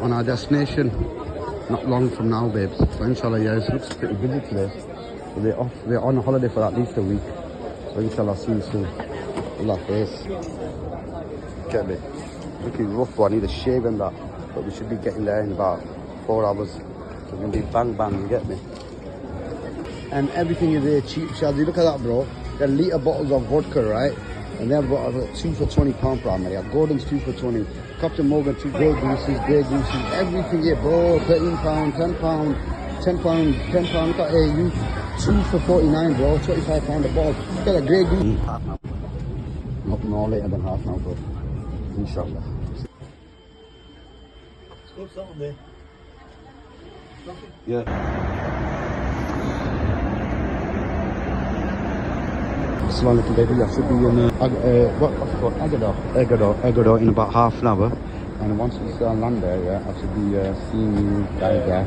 on our destination not long from now, babes. So inshallah, yeah, it looks pretty busy today. So they're on holiday for at least a week. So inshallah, see you soon. Allah face. Get me. Looking rough, I need a shave and that. But we should be getting there in about 4 hours. So we're gonna be bang bang, you get me? And everything is there cheap, Shazzy. Look at that, bro. They're litre bottles of vodka, right? And they've got 2 for £20 per hour. Yeah, Gordon's 2 for 20. Captain Morgan, 2 Grey Gooses, everything here, bro. £13, £10, £10, £10. Look at AU, 2 for 49, bro. £25 a bottle. Look at that Grey Goose. Half now. Not no later than half now, bro. Inshallah. What's up there? Yeah. Small little baby, I should be in what's it called? Agador in about half an hour. And once we land there, yeah, I should be seeing you guys there.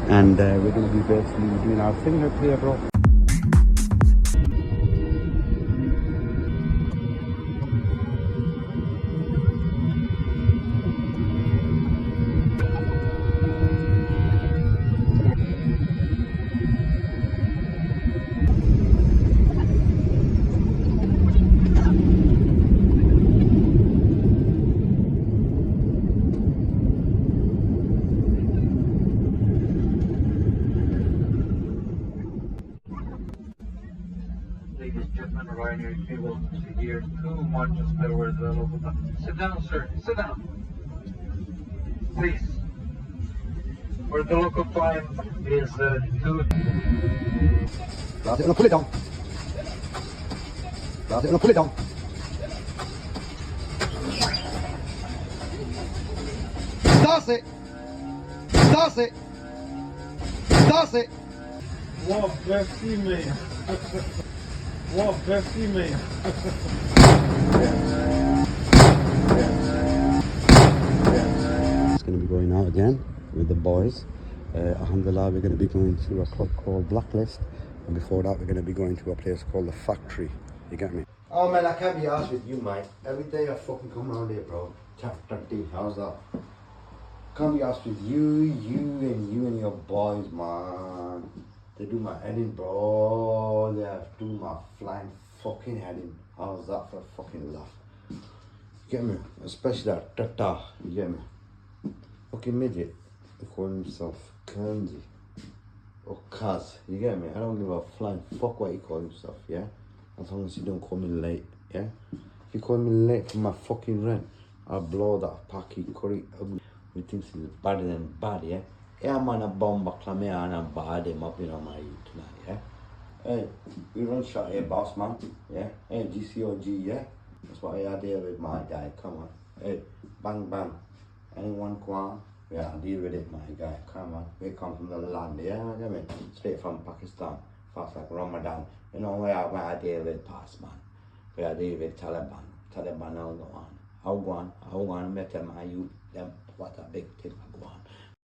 And we're going to be basically doing our thing up here, bro. Ladies and gentlemen, Ryanair cable to here 2-1 just better where the local. Sit down, sir. Sit down. Please. Where the local time is 2. That's it, now pull it down. That's it, now pull it down. That's it. That's it. That's it. What best female? What best female? It's going to be going out again with the boys. Alhamdulillah, we're going to be going to a club called Blacklist. And before that, we're going to be going to a place called The Factory. You get me? Oh man, I can't be arsed with you, mate. Every day I fucking come around here, bro. Chat 30, how's that? Can't be arsed with you and your boys, man. They do my heading, bro. They have to do my flying fucking heading. How's that for a fucking laugh? You get me? Especially that tata, you get me? Fucking midget. They call himself Kanji. Or Kaz, you get me? I don't give a flying fuck what he calls himself, yeah? As long as you don't call me late, yeah? If you call me late for my fucking rent, I'll blow that packy curry ugly. We think he's better than bad, yeah? Yeah, man, a bomb baklame and a bad him up in on my youth tonight, yeah? Hey, we run shot here, boss man, yeah? Hey, GCOG, yeah? That's what I deal with, my guy, come on. Hey, bang, bang. Anyone go on? Yeah, I'll deal with it, my guy, come on. We come from the land, yeah? I mean, straight from Pakistan, fast like Ramadan. You know where I deal with past, man. Where I deal with Taliban. Taliban, I'll go on. I'll go on, make them, my youth, them, what a big thing I go on.